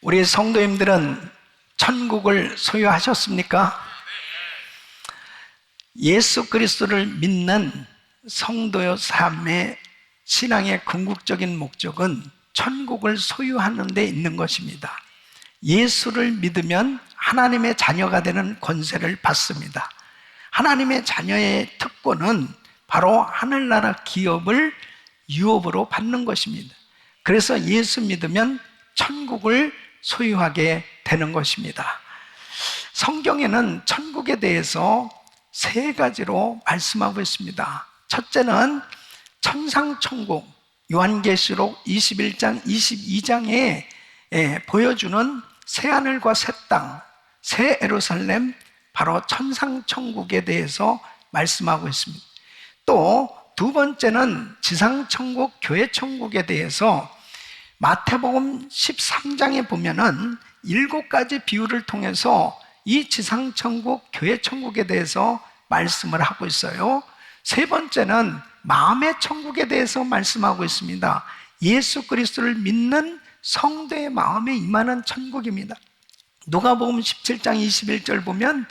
우리 성도님들은 천국을 소유하셨습니까? 예수 그리스도를 믿는 성도의 삶의 신앙의 궁극적인 목적은 천국을 소유하는 데 있는 것입니다. 예수를 믿으면 하나님의 자녀가 되는 권세를 받습니다. 하나님의 자녀의 특권은 바로 하늘나라 기업을 유업으로 받는 것입니다. 그래서 예수 믿으면 천국을 소유하게 되는 것입니다. 성경에는 천국에 대해서 세 가지로 말씀하고 있습니다. 첫째는 천상천국, 요한계시록 21장, 22장에 보여주는 새하늘과 새 땅, 새 예루살렘, 바로 천상천국에 대해서 말씀하고 있습니다. 또 두 번째는 지상천국, 교회천국에 대해서 마태복음 13장에 보면은 7가지 비유를 통해서 이 지상천국, 교회천국에 대해서 말씀을 하고 있어요. 세 번째는 마음의 천국에 대해서 말씀하고 있습니다. 예수 그리스도를 믿는 성도의 마음에 임하는 천국입니다. 누가복음 17장 21절 보면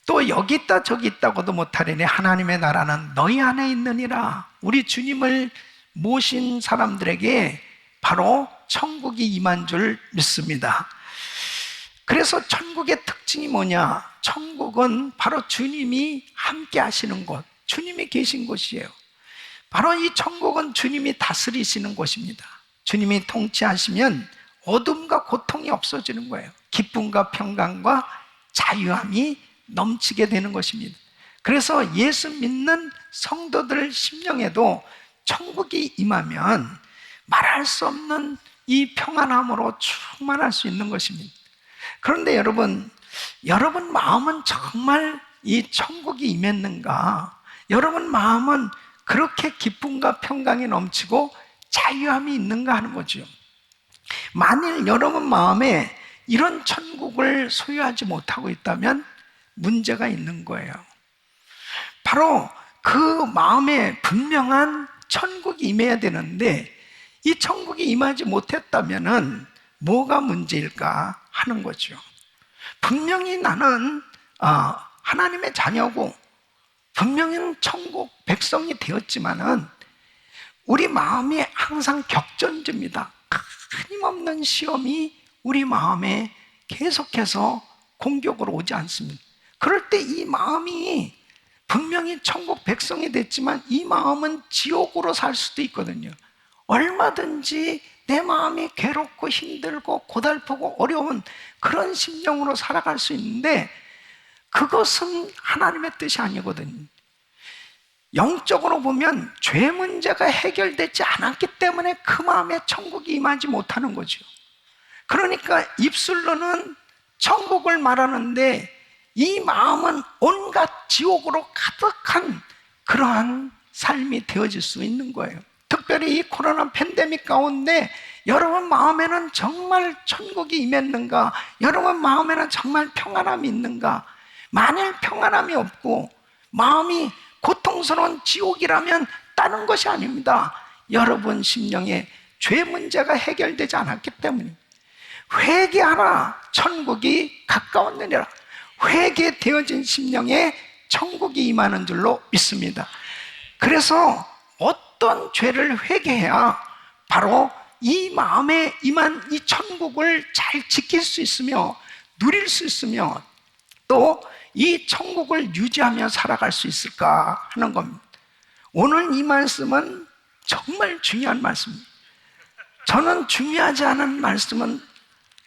또 여기 있다 저기 있다고도 못하리니 하나님의 나라는 너희 안에 있느니라. 우리 주님을 모신 사람들에게 바로 천국이 임한 줄 믿습니다. 그래서 천국의 특징이 뭐냐? 천국은 바로 주님이 함께 하시는 곳, 주님이 계신 곳이에요. 바로 이 천국은 주님이 다스리시는 곳입니다. 주님이 통치하시면 어둠과 고통이 없어지는 거예요. 기쁨과 평강과 자유함이 넘치게 되는 것입니다. 그래서 예수 믿는 성도들 심령에도 천국이 임하면 말할 수 없는 이 평안함으로 충만할 수 있는 것입니다. 그런데 여러분 마음은 정말 이 천국이 임했는가? 여러분 마음은 그렇게 기쁨과 평강이 넘치고 자유함이 있는가 하는 거죠. 만일 여러분 마음에 이런 천국을 소유하지 못하고 있다면 문제가 있는 거예요. 바로 그 마음에 분명한 천국이 임해야 되는데 이 천국이 임하지 못했다면 뭐가 문제일까 하는 거죠. 분명히 나는 하나님의 자녀고 분명히 천국 백성이 되었지만은 우리 마음이 항상 격전지입니다. 끊임없는 시험이 우리 마음에 계속해서 공격으로 오지 않습니다. 그럴 때 이 마음이 분명히 천국 백성이 됐지만 이 마음은 지옥으로 살 수도 있거든요. 얼마든지 내 마음이 괴롭고 힘들고 고달프고 어려운 그런 심령으로 살아갈 수 있는데 그것은 하나님의 뜻이 아니거든요. 영적으로 보면 죄 문제가 해결되지 않았기 때문에 그 마음에 천국이 임하지 못하는 거죠. 그러니까 입술로는 천국을 말하는데 이 마음은 온갖 지옥으로 가득한 그러한 삶이 되어질 수 있는 거예요. 특별히 이 코로나 팬데믹 가운데 여러분 마음에는 정말 천국이 임했는가? 여러분 마음에는 정말 평안함이 있는가? 만일 평안함이 없고 마음이 고통스러운 지옥이라면 다른 것이 아닙니다. 여러분 심령에 죄 문제가 해결되지 않았기 때문입니다. 회개하라, 천국이 가까웠느니라. 회개되어진 심령에 천국이 임하는 줄로 믿습니다. 그래서 어떤 죄를 회개해야 바로 이 마음에 임한 이 천국을 잘 지킬 수 있으며 누릴 수 있으며 또 이 천국을 유지하며 살아갈 수 있을까 하는 겁니다. 오늘 이 말씀은 정말 중요한 말씀입니다. 저는 중요하지 않은 말씀은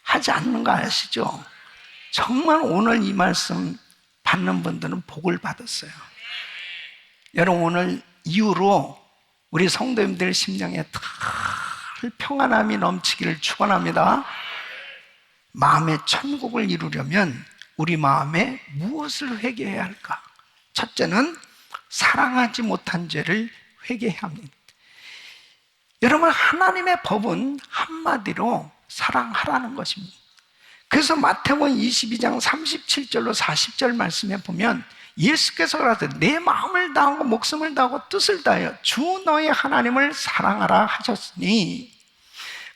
하지 않는 거 아시죠? 정말 오늘 이 말씀 받는 분들은 복을 받았어요. 여러분 오늘 이후로 우리 성도님들 심령에 늘 평안함이 넘치기를 축원합니다. 마음의 천국을 이루려면 우리 마음에 무엇을 회개해야 할까? 첫째는 사랑하지 못한 죄를 회개해야 합니다. 여러분 하나님의 법은 한마디로 사랑하라는 것입니다. 그래서 마태복음 22장 37절로 40절 말씀에 보면 예수께서 그러셨어요. 내 마음을 다하고 목숨을 다하고 뜻을 다하여 주 너의 하나님을 사랑하라 하셨으니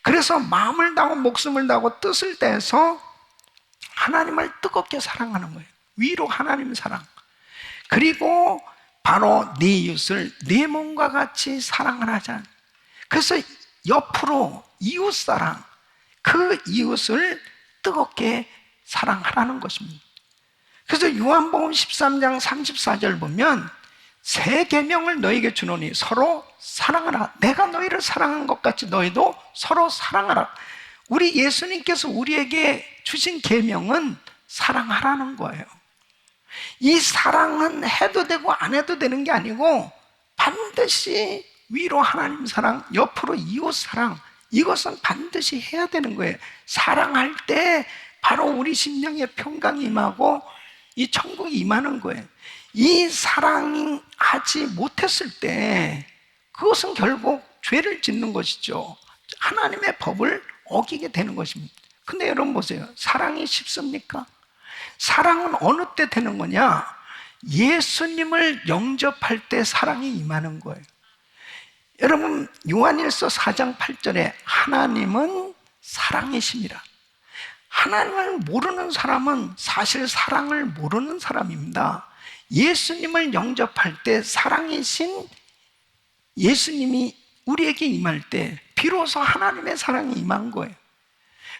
그래서 마음을 다하고 목숨을 다하고 뜻을 다해서 하나님을 뜨겁게 사랑하는 거예요. 위로 하나님 사랑. 그리고 바로 네 이웃을 내 몸과 같이 사랑을 하자. 그래서 옆으로 이웃 사랑, 그 이웃을 뜨겁게 사랑하라는 것입니다. 그래서 요한복음 13장 34절 보면 새 계명을 너에게 주노니 서로 사랑하라. 내가 너희를 사랑한 것 같이 너희도 서로 사랑하라. 우리 예수님께서 우리에게 주신 계명은 사랑하라는 거예요. 이 사랑은 해도 되고 안 해도 되는 게 아니고 반드시 위로 하나님 사랑, 옆으로 이웃 사랑, 이것은 반드시 해야 되는 거예요. 사랑할 때 바로 우리 심령에 평강이 임하고 이 천국이 임하는 거예요. 이 사랑하지 못했을 때 그것은 결국 죄를 짓는 것이죠. 하나님의 법을 어기게 되는 것입니다. 근데 여러분 보세요. 사랑이 쉽습니까? 사랑은 어느 때 되는 거냐? 예수님을 영접할 때 사랑이 임하는 거예요. 여러분 요한일서 4장 8절에 하나님은 사랑이십니다. 하나님을 모르는 사람은 사실 사랑을 모르는 사람입니다. 예수님을 영접할 때 사랑이신 예수님이 우리에게 임할 때 비로소 하나님의 사랑이 임한 거예요.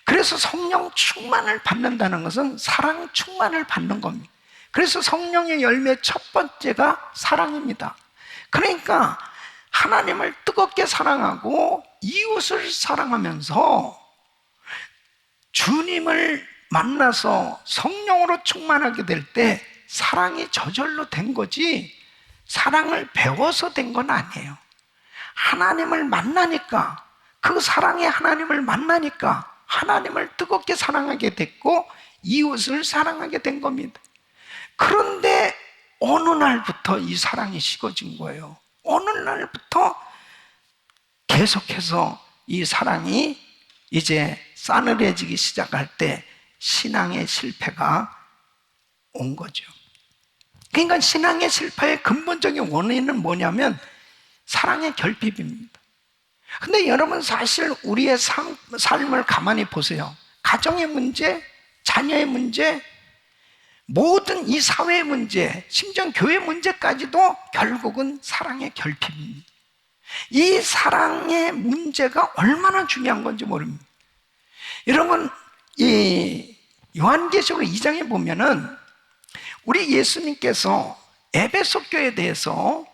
그래서 성령 충만을 받는다는 것은 사랑 충만을 받는 겁니다. 그래서 성령의 열매 첫 번째가 사랑입니다. 그러니까 하나님을 뜨겁게 사랑하고 이웃을 사랑하면서 주님을 만나서 성령으로 충만하게 될 때 사랑이 저절로 된 거지 사랑을 배워서 된 건 아니에요. 하나님을 만나니까, 그 사랑의 하나님을 만나니까 하나님을 뜨겁게 사랑하게 됐고 이웃을 사랑하게 된 겁니다. 그런데 어느 날부터 이 사랑이 식어진 거예요. 어느 날부터 계속해서 이 사랑이 이제 싸늘해지기 시작할 때 신앙의 실패가 온 거죠. 그러니까 신앙의 실패의 근본적인 원인은 뭐냐면 사랑의 결핍입니다. 근데 여러분 사실 우리의 삶을 가만히 보세요. 가정의 문제, 자녀의 문제, 모든 이 사회의 문제, 심지어 교회 문제까지도 결국은 사랑의 결핍입니다. 이 사랑의 문제가 얼마나 중요한 건지 모릅니다. 여러분 이 요한계시록 2장에 보면은 우리 예수님께서 에베소 교회에 대해서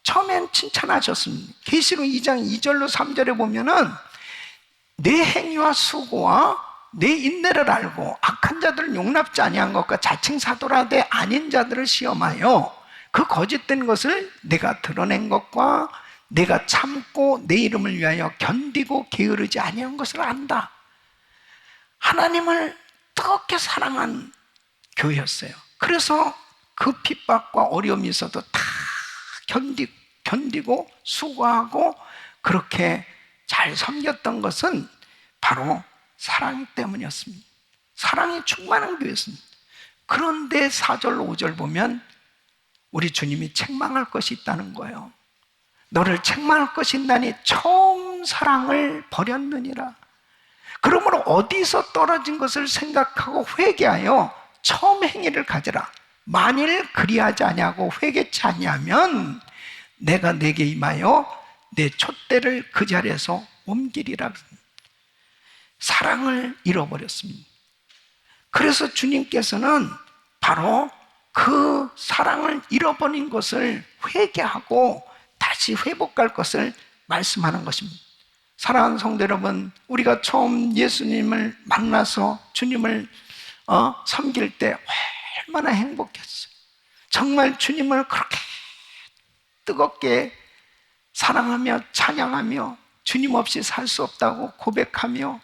처음엔 칭찬하셨습니다. 계시록 2장 2절로 3절에 보면은 내 행위와 수고와 내 인내를 알고 악한 자들을 용납지 아니한 것과 자칭 사도라되 아닌 자들을 시험하여 그 거짓된 것을 내가 드러낸 것과 내가 참고 내 이름을 위하여 견디고 게으르지 아니한 것을 안다. 하나님을 뜨겁게 사랑한 교회였어요. 그래서 그 핍박과 어려움이 있어도 다 견디고 수고하고 그렇게 잘 섬겼던 것은 바로 사랑 때문이었습니다. 사랑이 충만한 교회였습니다. 그런데 4절 5절 보면 우리 주님이 책망할 것이 있다는 거예요. 너를 책망할 것이 있나니 처음 사랑을 버렸느니라. 그러므로 어디서 떨어진 것을 생각하고 회개하여 처음 행위를 가져라. 만일 그리하지 아니하고 회개치 아니하면 내가 내게 임하여 내 촛대를 그 자리에서 옮기리라. 사랑을 잃어버렸습니다. 그래서 주님께서는 바로 그 사랑을 잃어버린 것을 회개하고 다시 회복할 것을 말씀하는 것입니다. 사랑하는 성도 여러분, 우리가 처음 예수님을 만나서 주님을 섬길 때 얼마나 행복했어요. 정말 주님을 그렇게 뜨겁게 사랑하며 찬양하며 주님 없이 살 수 없다고 고백하며,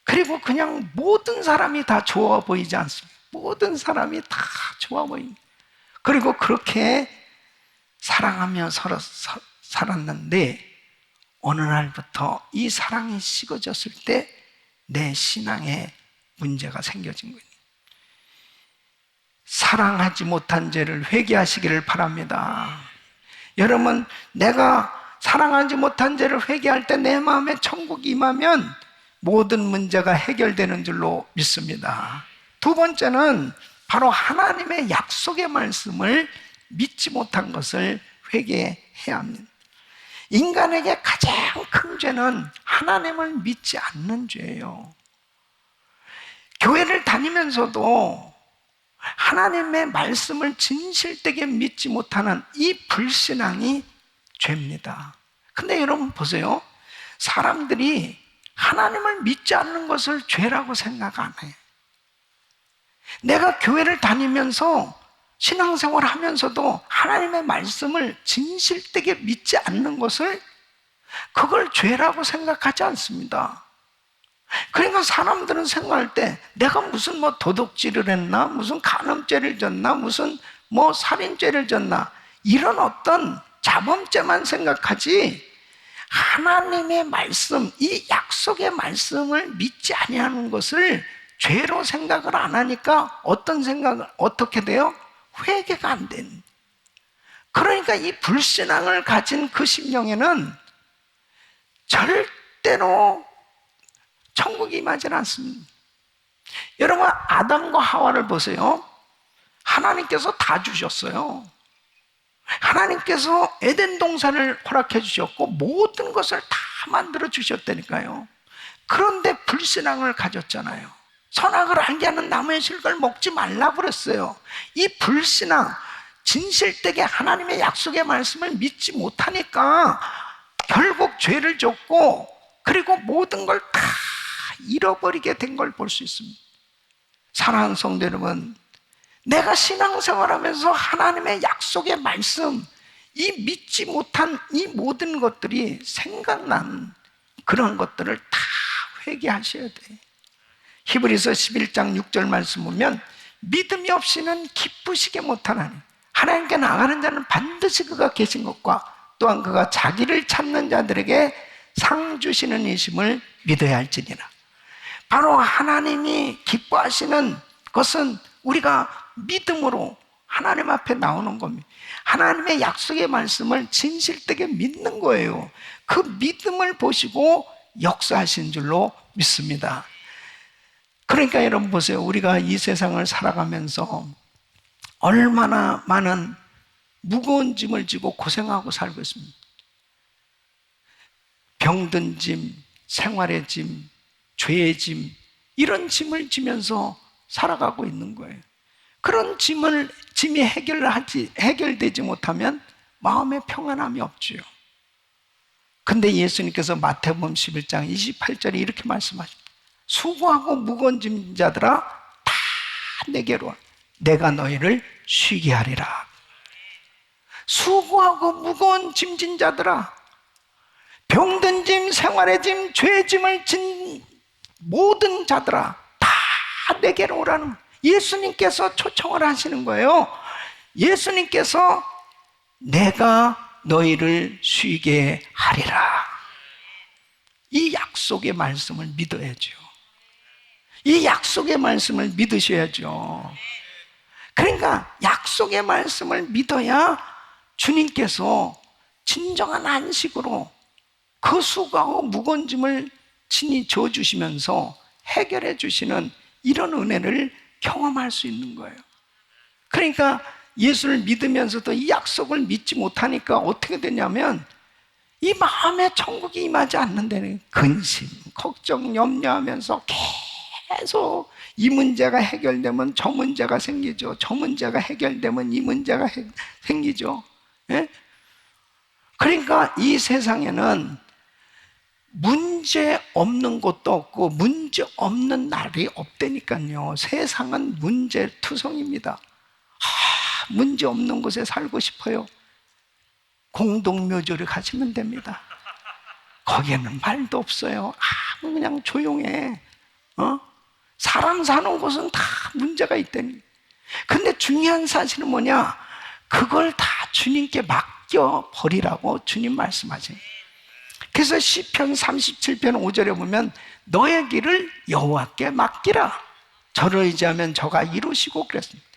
그리고 그냥 모든 사람이 다 좋아 보이지 않습니까? 모든 사람이 다 좋아 보입니다. 그리고 그렇게 사랑하며 서로 살았는데 어느 날부터 이 사랑이 식어졌을 때 내 신앙에 문제가 생겨진 거예요. 사랑하지 못한 죄를 회개하시기를 바랍니다. 여러분, 내가 사랑하지 못한 죄를 회개할 때 내 마음에 천국이 임하면 모든 문제가 해결되는 줄로 믿습니다. 두 번째는 바로 하나님의 약속의 말씀을 믿지 못한 것을 회개해야 합니다. 인간에게 가장 큰 죄는 하나님을 믿지 않는 죄예요. 교회를 다니면서도 하나님의 말씀을 진실되게 믿지 못하는 이 불신앙이 죄입니다. 근데 여러분 보세요. 사람들이 하나님을 믿지 않는 것을 죄라고 생각 안 해요. 내가 교회를 다니면서 신앙생활을 하면서도 하나님의 말씀을 진실되게 믿지 않는 것을 그걸 죄라고 생각하지 않습니다. 그러니까 사람들은 생각할 때 내가 무슨 도둑질을 했나, 무슨 간음죄를 졌나, 무슨 살인죄를 졌나, 이런 어떤 자범죄만 생각하지 하나님의 말씀, 이 약속의 말씀을 믿지 아니하는 것을 죄로 생각을 안 하니까 어떤 생각을 어떻게 돼요? 회개가 안 된. 그러니까 이 불신앙을 가진 그 심령에는 절대로 천국이 임하지 않습니다. 여러분, 아담과 하와를 보세요. 하나님께서 다 주셨어요. 하나님께서 에덴 동산을 허락해 주셨고 모든 것을 다 만들어 주셨다니까요. 그런데 불신앙을 가졌잖아요. 선악을 알게 하는 나무의 실과를 먹지 말라 그랬어요. 이 불신앙, 진실되게 하나님의 약속의 말씀을 믿지 못하니까 결국 죄를 졌고, 그리고 모든 걸 다 잃어버리게 된 걸 볼 수 있습니다. 사랑하는 성도 여러분, 내가 신앙생활하면서 하나님의 약속의 말씀, 이 믿지 못한 이 모든 것들이 생각난 그런 것들을 다 회개하셔야 돼요. 히브리서 11장 6절 말씀 보면 믿음이 없이는 기쁘시게 못하나니 하나님께 나가는 자는 반드시 그가 계신 것과 또한 그가 자기를 찾는 자들에게 상 주시는 이심을 믿어야 할지니라. 바로 하나님이 기뻐하시는 것은 우리가 믿음으로 하나님 앞에 나오는 겁니다. 하나님의 약속의 말씀을 진실되게 믿는 거예요. 그 믿음을 보시고 역사하신 줄로 믿습니다. 그러니까 여러분 보세요. 우리가 이 세상을 살아가면서 얼마나 많은 무거운 짐을 지고 고생하고 살고 있습니다. 병든 짐, 생활의 짐, 죄의 짐, 이런 짐을 지면서 살아가고 있는 거예요. 그런 짐이 해결되지 못하면 마음에 평안함이 없지요. 근데 예수님께서 마태복음 11장 28절에 이렇게 말씀하십니다. 수고하고 무거운 짐진 자들아 다 내게로 와. 내가 너희를 쉬게 하리라. 수고하고 무거운 짐진 자들아, 병든 짐, 생활의 짐, 죄의 짐을 진 모든 자들아 다 내게로 오라는, 예수님께서 초청을 하시는 거예요. 예수님께서 내가 너희를 쉬게 하리라. 이 약속의 말씀을 믿어야죠. 이 약속의 말씀을 믿으셔야죠. 그러니까 약속의 말씀을 믿어야 주님께서 진정한 안식으로 그 수고하고 무거운 짐을 친히 져주시면서 해결해 주시는 이런 은혜를 경험할 수 있는 거예요. 그러니까 예수를 믿으면서도 이 약속을 믿지 못하니까 어떻게 되냐면 이 마음에 천국이 임하지 않는다는 근심, 걱정, 염려하면서 계속 이 문제가 해결되면 저 문제가 생기죠. 저 문제가 해결되면 이 문제가 생기죠. 예? 그러니까 이 세상에는 문제 없는 것도 없고 문제 없는 날이 없다니까요. 세상은 문제투성입니다. 문제 없는 곳에 살고 싶어요. 공동묘지를 가시면 됩니다. 거기에는 말도 없어요. 그냥 조용해. 사람 사는 곳은 다 문제가 있다니. 근데 중요한 사실은 뭐냐? 그걸 다 주님께 맡겨버리라고 주님 말씀하세요. 그래서 시편 37편 5절에 보면 너의 길을 여호와께 맡기라. 저를 의지하면 저가 이루시고 그랬습니다.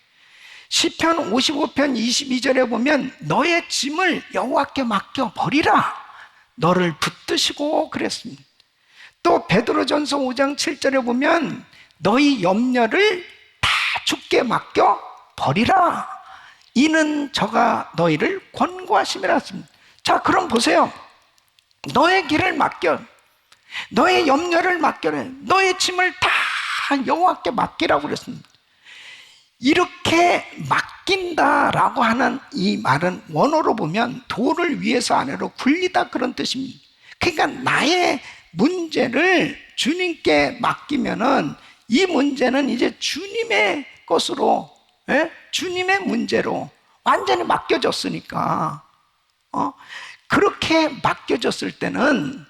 시편 55편 22절에 보면 너의 짐을 여호와께 맡겨버리라. 너를 붙드시고 그랬습니다. 또 베드로전서 5장 7절에 보면 너희 염려를 다 주께 맡겨 버리라. 이는 저가 너희를 권고하심이라 했습니다. 자, 그럼 보세요. 너의 길을 맡겨, 너의 염려를 맡겨라, 너의 짐을 다 여호와께 맡기라고 그랬습니다. 이렇게 맡긴다라고 하는 이 말은 원어로 보면 도를 위해서 아래로 굴리다, 그런 뜻입니다. 그러니까 나의 문제를 주님께 맡기면은 이 문제는 이제 주님의 것으로, 주님의 문제로 완전히 맡겨졌으니까, 그렇게 맡겨졌을 때는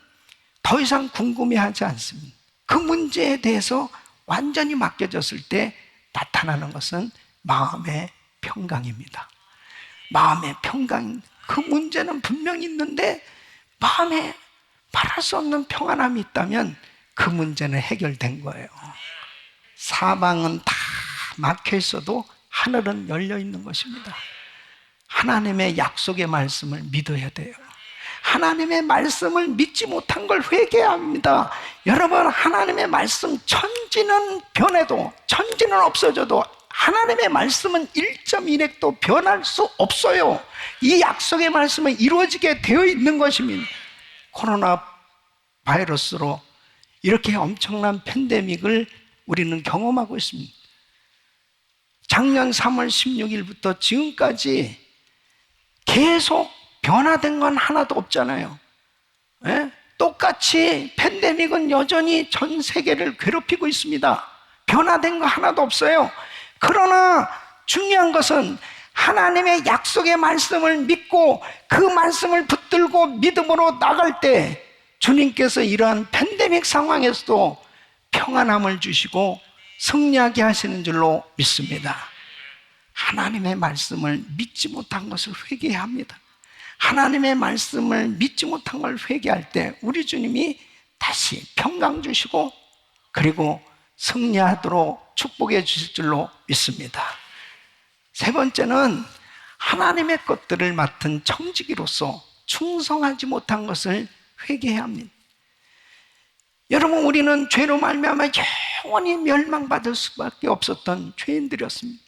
더 이상 궁금해하지 않습니다. 그 문제에 대해서 완전히 맡겨졌을 때 나타나는 것은 마음의 평강입니다. 마음의 평강. 그 문제는 분명히 있는데 마음에 말할 수 없는 평안함이 있다면 그 문제는 해결된 거예요. 사방은 다 막혀 있어도 하늘은 열려 있는 것입니다. 하나님의 약속의 말씀을 믿어야 돼요. 하나님의 말씀을 믿지 못한 걸 회개해야 합니다. 여러분, 하나님의 말씀, 천지는 변해도, 천지는 없어져도 하나님의 말씀은 1.1핵도 변할 수 없어요. 이 약속의 말씀은 이루어지게 되어 있는 것입니다. 코로나 바이러스로 이렇게 엄청난 팬데믹을 우리는 경험하고 있습니다. 작년 3월 16일부터 지금까지 계속 변화된 건 하나도 없잖아요. 똑같이 팬데믹은 여전히 전 세계를 괴롭히고 있습니다. 변화된 거 하나도 없어요. 그러나 중요한 것은 하나님의 약속의 말씀을 믿고 그 말씀을 붙들고 믿음으로 나갈 때 주님께서 이러한 팬데믹 상황에서도 평안함을 주시고 승리하게 하시는 줄로 믿습니다. 하나님의 말씀을 믿지 못한 것을 회개해야 합니다. 하나님의 말씀을 믿지 못한 걸 회개할 때 우리 주님이 다시 평강 주시고 그리고 승리하도록 축복해 주실 줄로 믿습니다. 세 번째는 하나님의 것들을 맡은 청지기로서 충성하지 못한 것을 회개해야 합니다. 여러분, 우리는 죄로 말미암아 영원히 멸망받을 수밖에 없었던 죄인들이었습니다.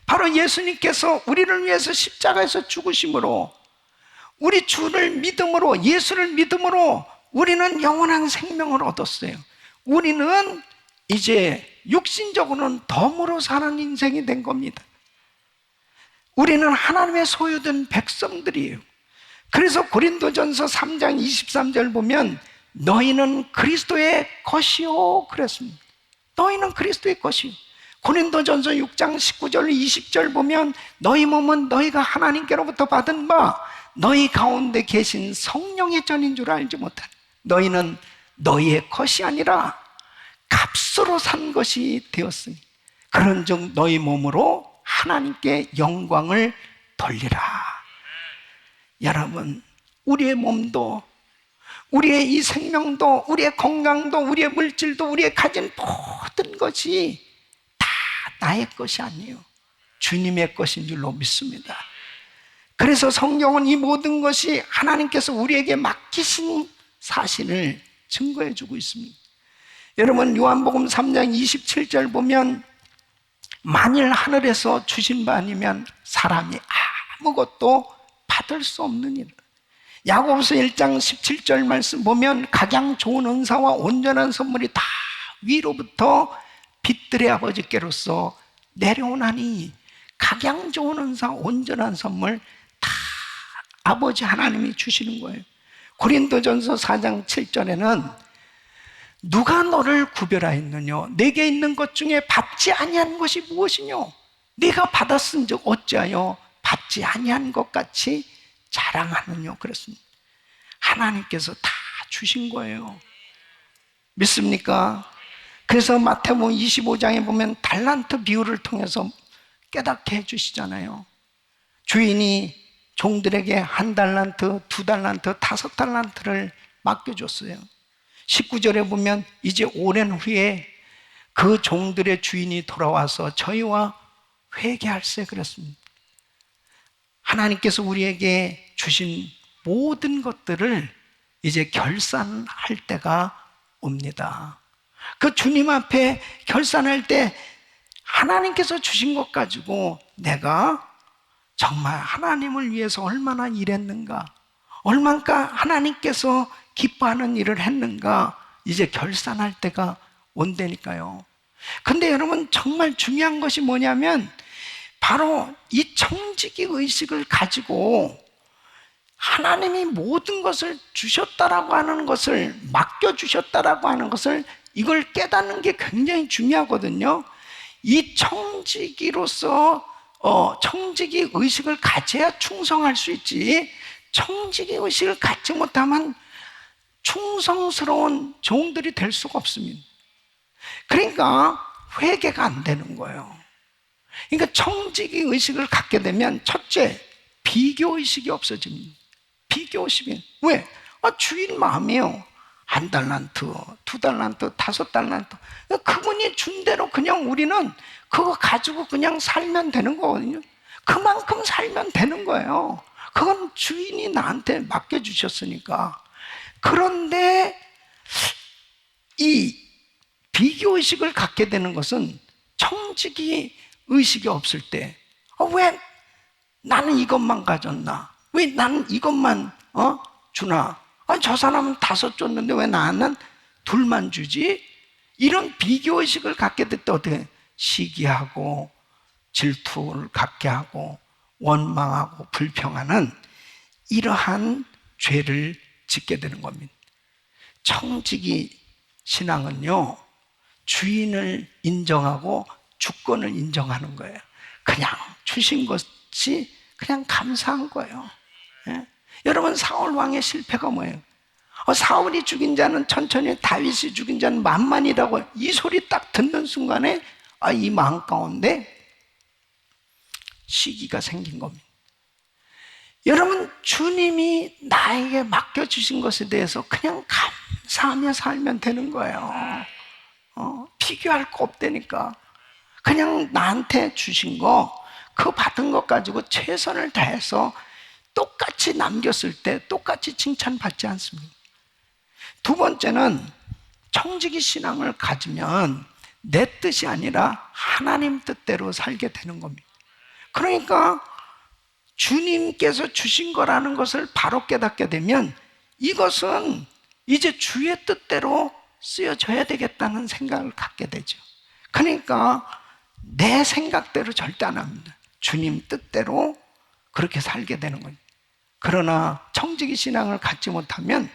바로 예수님께서 우리를 위해서 십자가에서 죽으심으로, 우리 주를 믿음으로, 예수를 믿음으로 우리는 영원한 생명을 얻었어요. 우리는 이제 육신적으로는 덤으로 사는 인생이 된 겁니다. 우리는 하나님의 소유된 백성들이에요. 그래서 고린도전서 3장 23절 보면 너희는 그리스도의 것이요 그랬습니다. 너희는 그리스도의 것이요. 고린도전서 6장 19절 20절 보면 너희 몸은 너희가 하나님께로부터 받은 바 너희 가운데 계신 성령의 전인 줄 알지 못하니 너희는 너희의 것이 아니라 값으로 산 것이 되었으니 그런즉 너희 몸으로 하나님께 영광을 돌리라. 여러분, 우리의 몸도, 우리의 이 생명도, 우리의 건강도, 우리의 물질도, 우리의 가진 모든 것이 다 나의 것이 아니에요. 주님의 것인 줄로 믿습니다. 그래서 성경은 이 모든 것이 하나님께서 우리에게 맡기신 사실을 증거해 주고 있습니다. 여러분, 요한복음 3장 27절 보면 만일 하늘에서 주신 바 아니면 사람이 아무것도 받을 수 없는 일. 야고보서 1장 17절 말씀 보면 각양 좋은 은사와 온전한 선물이 다 위로부터 빛들의 아버지께로서 내려오나니, 각양 좋은 은사, 온전한 선물 다 아버지 하나님이 주시는 거예요. 고린도전서 4장 7절에는 누가 너를 구별하였느냐? 내게 있는 것 중에 받지 아니한 것이 무엇이뇨? 네가 받았은즉 어찌하여 받지 아니한 것 같이 자랑하느냐? 그랬습니다. 하나님께서 다 주신 거예요. 믿습니까? 그래서 마태복음 25장에 보면 달란트 비유를 통해서 깨닫게 해주시잖아요. 주인이 종들에게 1달란트, 2달란트, 5달란트를 맡겨줬어요. 19절에 보면 이제 오랜 후에 그 종들의 주인이 돌아와서 저희와 회개할세 그랬습니다. 하나님께서 우리에게 주신 모든 것들을 이제 결산할 때가 옵니다. 그 주님 앞에 결산할 때 하나님께서 주신 것 가지고 내가 정말 하나님을 위해서 얼마나 일했는가, 얼마나 하나님께서 기뻐하는 일을 했는가, 이제 결산할 때가 온다니까요. 근데 여러분, 정말 중요한 것이 뭐냐면 바로 이 청지기 의식을 가지고 하나님이 모든 것을 주셨다라고 하는 것을, 맡겨주셨다라고 하는 것을, 이걸 깨닫는 게 굉장히 중요하거든요. 이 청지기로서 청지기 의식을 가져야 충성할 수 있지, 청지기 의식을 갖지 못하면 충성스러운 종들이 될 수가 없습니다. 그러니까 회개가 안 되는 거예요. 그러니까 청지기 의식을 갖게 되면 첫째, 비교 의식이 없어집니다. 비교 의식이. 왜? 주인 마음이에요. 1달란트, 2달란트, 5달란트. 그분이 준 대로 그냥 우리는 그거 가지고 그냥 살면 되는 거거든요. 그만큼 살면 되는 거예요. 그건 주인이 나한테 맡겨주셨으니까. 그런데 이 비교의식을 갖게 되는 것은 청지기 의식이 없을 때, 왜 나는 이것만 가졌나? 왜 나는 이것만 주나? 저 사람은 5 줬는데 왜 나는 2만 주지? 이런 비교의식을 갖게 될 때 어떻게 시기하고 질투를 갖게 하고 원망하고 불평하는 이러한 죄를 짓게 되는 겁니다. 청지기 신앙은요, 주인을 인정하고 주권을 인정하는 거예요. 그냥 주신 것이 그냥 감사한 거예요. 예? 여러분, 사울 왕의 실패가 뭐예요? 사울이 죽인 자는 천천히, 다윗이 죽인 자는 만만이라고, 이 소리 딱 듣는 순간에 이 마음 가운데 시기가 생긴 겁니다. 여러분, 주님이 나에게 맡겨주신 것에 대해서 그냥 감사하며 살면 되는 거예요. 비교할 거 없다니까. 그냥 나한테 주신 거, 그 받은 것 가지고 최선을 다해서 똑같이 남겼을 때 똑같이 칭찬받지 않습니다. 2번째는 청지기 신앙을 가지면 내 뜻이 아니라 하나님 뜻대로 살게 되는 겁니다. 그러니까 주님께서 주신 거라는 것을 바로 깨닫게 되면 이것은 이제 주의 뜻대로 쓰여져야 되겠다는 생각을 갖게 되죠. 그러니까 내 생각대로 절대 안 합니다. 주님 뜻대로 그렇게 살게 되는 거예요. 그러나 청지기 신앙을 갖지 못하면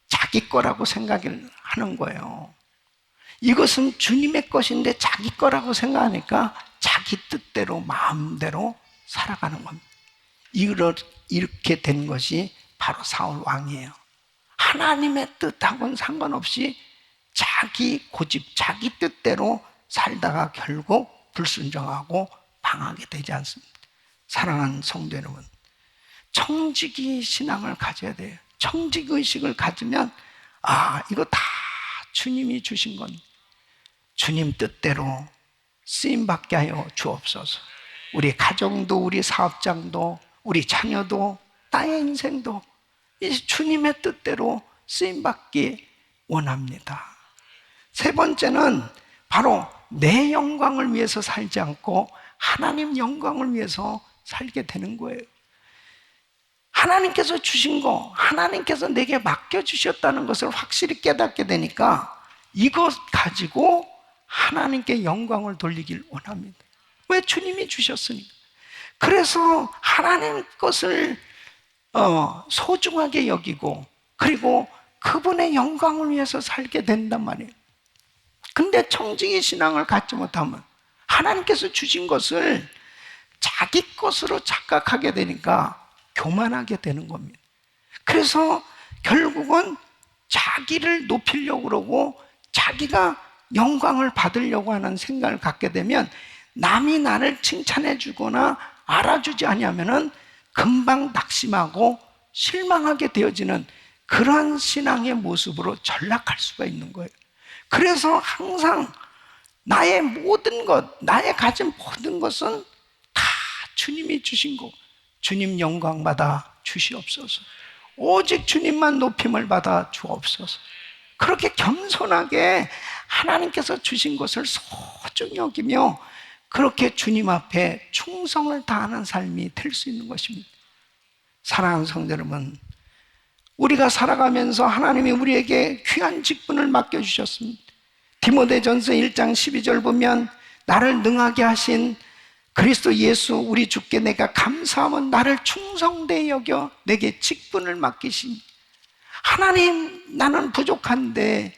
자기 거라고 생각을 하는 거예요. 이것은 주님의 것인데 자기 거라고 생각하니까 자기 뜻대로 마음대로 살아가는 겁니다. 이렇게 된 것이 바로 사울 왕이에요. 하나님의 뜻하고는 상관없이 자기 고집, 자기 뜻대로 살다가 결국 불순종하고 방하게 되지 않습니다. 사랑하는 성도 여러분, 청지기 신앙을 가져야 돼요. 청지기 의식을 가지면 이거 다 주님이 주신 건 주님 뜻대로 쓰임받게 하여 주옵소서. 우리 가정도, 우리 사업장도, 우리 자녀도, 나의 인생도 이제 주님의 뜻대로 쓰임받기 원합니다. 3번째는 바로 내 영광을 위해서 살지 않고 하나님 영광을 위해서 살게 되는 거예요. 하나님께서 주신 거, 하나님께서 내게 맡겨주셨다는 것을 확실히 깨닫게 되니까 이것 가지고 하나님께 영광을 돌리길 원합니다. 왜? 주님이 주셨으니까. 그래서 하나님 것을 소중하게 여기고, 그리고 그분의 영광을 위해서 살게 된단 말이에요. 근데 청지기 신앙을 갖지 못하면 하나님께서 주신 것을 자기 것으로 착각하게 되니까 교만하게 되는 겁니다. 그래서 결국은 자기를 높이려고 그러고 자기가 영광을 받으려고 하는 생각을 갖게 되면 남이 나를 칭찬해 주거나 알아주지 않으면은 금방 낙심하고 실망하게 되어지는 그러한 신앙의 모습으로 전락할 수가 있는 거예요. 그래서 항상 나의 모든 것, 나의 가진 모든 것은 다 주님이 주신 거, 주님 영광 받아 주시옵소서. 오직 주님만 높임을 받아 주옵소서. 그렇게 겸손하게 하나님께서 주신 것을 소중히 여기며 그렇게 주님 앞에 충성을 다하는 삶이 될 수 있는 것입니다. 사랑하는 성도 여러분, 우리가 살아가면서 하나님이 우리에게 귀한 직분을 맡겨주셨습니다. 디모데전서 1장 12절 보면 나를 능하게 하신 그리스도 예수 우리 주께 내가 감사함은 나를 충성되이 여겨 내게 직분을 맡기신 하나님, 나는 부족한데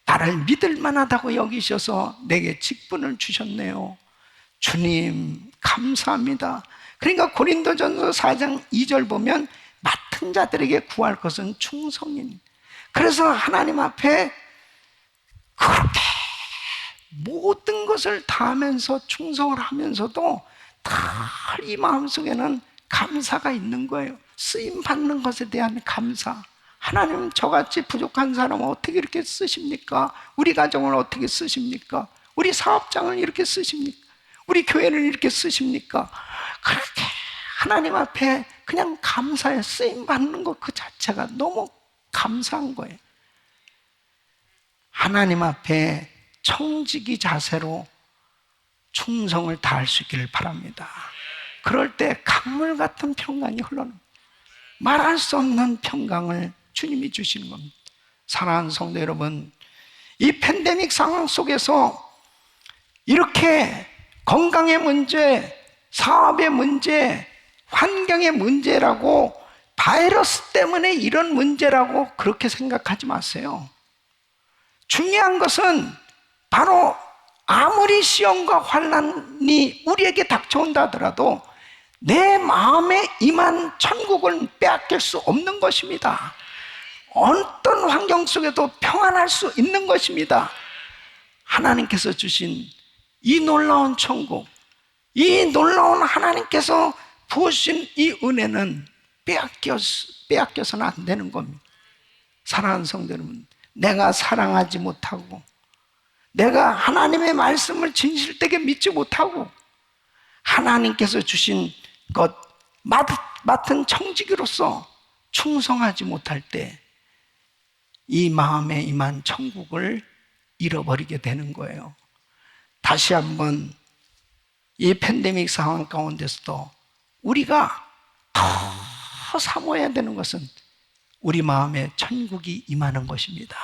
나를 믿을 만하다고 여기셔서 내게 직분을 주셨네요. 주님 감사합니다. 그러니까 고린도전서 4장 2절 보면 맡은 자들에게 구할 것은 충성인. 그래서 하나님 앞에 그렇게 모든 것을 다하면서 충성을 하면서도 다 이 마음속에는 감사가 있는 거예요. 쓰임 받는 것에 대한 감사. 하나님, 저같이 부족한 사람을 어떻게 이렇게 쓰십니까? 우리 가정을 어떻게 쓰십니까? 우리 사업장을 이렇게 쓰십니까? 우리 교회를 이렇게 쓰십니까? 그렇게 하나님 앞에 그냥 감사해. 쓰임 받는 것 그 자체가 너무 감사한 거예요. 하나님 앞에 청지기 자세로 충성을 다할 수 있기를 바랍니다. 그럴 때 강물 같은 평강이 흘러나옵니다. 말할 수 없는 평강을 주님이 주시는 겁니다. 사랑하는 성도 여러분, 이 팬데믹 상황 속에서 이렇게 건강의 문제, 사업의 문제, 환경의 문제라고, 바이러스 때문에 이런 문제라고 그렇게 생각하지 마세요. 중요한 것은 바로 아무리 시험과 환난이 우리에게 닥쳐온다 하더라도 내 마음에 임한 천국을 빼앗길 수 없는 것입니다. 어떤 환경 속에도 평안할 수 있는 것입니다. 하나님께서 주신 이 놀라운 천국, 이 놀라운 하나님께서 부으신 이 은혜는 빼앗겨서는 안 되는 겁니다. 사랑하는 성도 여러분, 내가 사랑하지 못하고 내가 하나님의 말씀을 진실되게 믿지 못하고 하나님께서 주신 것 맡은 청지기로서 충성하지 못할 때 이 마음에 임한 천국을 잃어버리게 되는 거예요. 다시 한번 이 팬데믹 상황 가운데서도 우리가 더 사모해야 되는 것은 우리 마음에 천국이 임하는 것입니다.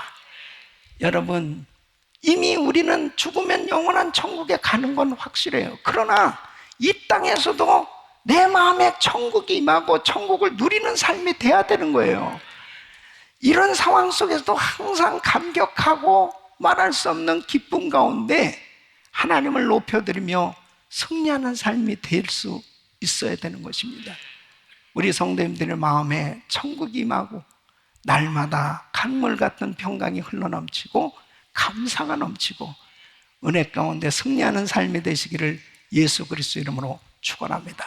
여러분, 이미 우리는 죽으면 영원한 천국에 가는 건 확실해요. 그러나 이 땅에서도 내 마음에 천국이 임하고 천국을 누리는 삶이 돼야 되는 거예요. 이런 상황 속에서도 항상 감격하고 말할 수 없는 기쁨 가운데 하나님을 높여드리며 승리하는 삶이 될 수 있어야 되는 것입니다. 우리 성도님들의 마음에 천국이 임하고 날마다 강물 같은 평강이 흘러넘치고 감사가 넘치고 은혜 가운데 승리하는 삶이 되시기를 예수 그리스도 이름으로 축원합니다.